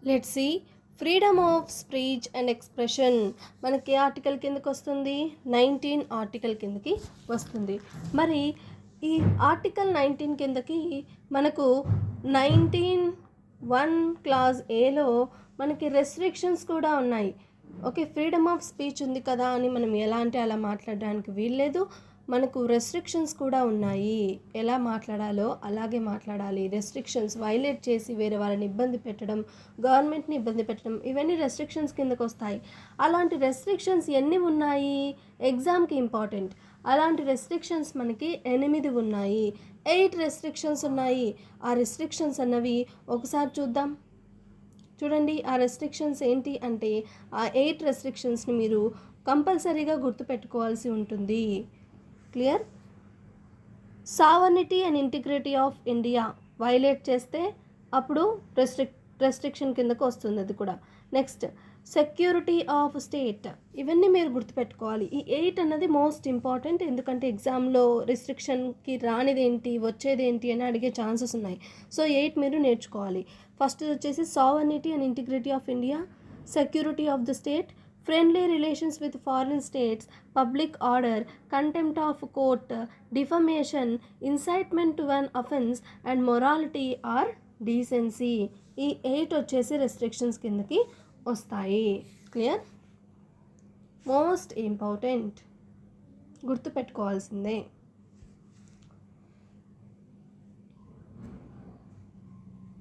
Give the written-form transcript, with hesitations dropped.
Let's see freedom of speech and expression మనకి ఏ article కిందకి వస్తుంది? 19 ఆర్టికల్ కిందకి వస్తుంది. మరి ఈ ఆర్టికల్ 19 కిందకి మనకు 19(1) క్లాజ్ ఏలో మనకి రెస్ట్రిక్షన్స్ కూడా ఉన్నాయి. ఓకే, ఫ్రీడమ్ ఆఫ్ స్పీచ్ ఉంది కదా అని మనం ఎలా అంటే అలా మాట్లాడడానికి వీల్లేదు. మనకు రెస్ట్రిక్షన్స్ కూడా ఉన్నాయి. ఎలా మాట్లాడాలో అలాగే మాట్లాడాలి. రెస్ట్రిక్షన్స్ వైలేట్ చేసి వేరే వాళ్ళని ఇబ్బంది పెట్టడం, గవర్నమెంట్ని ఇబ్బంది పెట్టడం, ఇవన్నీ రెస్ట్రిక్షన్స్ కిందకు వస్తాయి. అలాంటి రెస్ట్రిక్షన్స్ ఎన్ని ఉన్నాయి? ఎగ్జామ్కి ఇంపార్టెంట్. అలాంటి రెస్ట్రిక్షన్స్ మనకి 8 ఉన్నాయి. 8 రెస్ట్రిక్షన్స్ ఉన్నాయి. ఆ రెస్ట్రిక్షన్స్ అన్నవి ఒకసారి చూద్దాం. చూడండి, ఆ రెస్ట్రిక్షన్స్ ఏంటి అంటే ఆ 8 రెస్ట్రిక్షన్స్ని మీరు కంపల్సరీగా గుర్తుపెట్టుకోవాల్సి ఉంటుంది. Clear? Sovereignty and integrity of India violate చేస్తే అప్పుడు రెస్ట్రిక్షన్ కిందకు వస్తుంది అది కూడా. నెక్స్ట్, సెక్యూరిటీ ఆఫ్ స్టేట్, ఇవన్నీ మీరు గుర్తుపెట్టుకోవాలి. ఈ 8 అన్నది మోస్ట్ ఇంపార్టెంట్. ఎందుకంటే ఎగ్జామ్లో రెస్ట్రిక్షన్కి రానిదేంటి వచ్చేదేంటి అని అడిగే ఛాన్సెస్ ఉన్నాయి. సో 8 మీరు నేర్చుకోవాలి. ఫస్ట్ వచ్చేసి sovereignty and integrity of India, security of the state, friendly relations with foreign states, public order, contempt of court, defamation, incitement to an offense, and morality or decency. ఈ 8 వచ్చేసి restrictions కిందకి వస్తాయి. Clear? Most important, గుర్తుపెట్టుకోవాల్సిందే.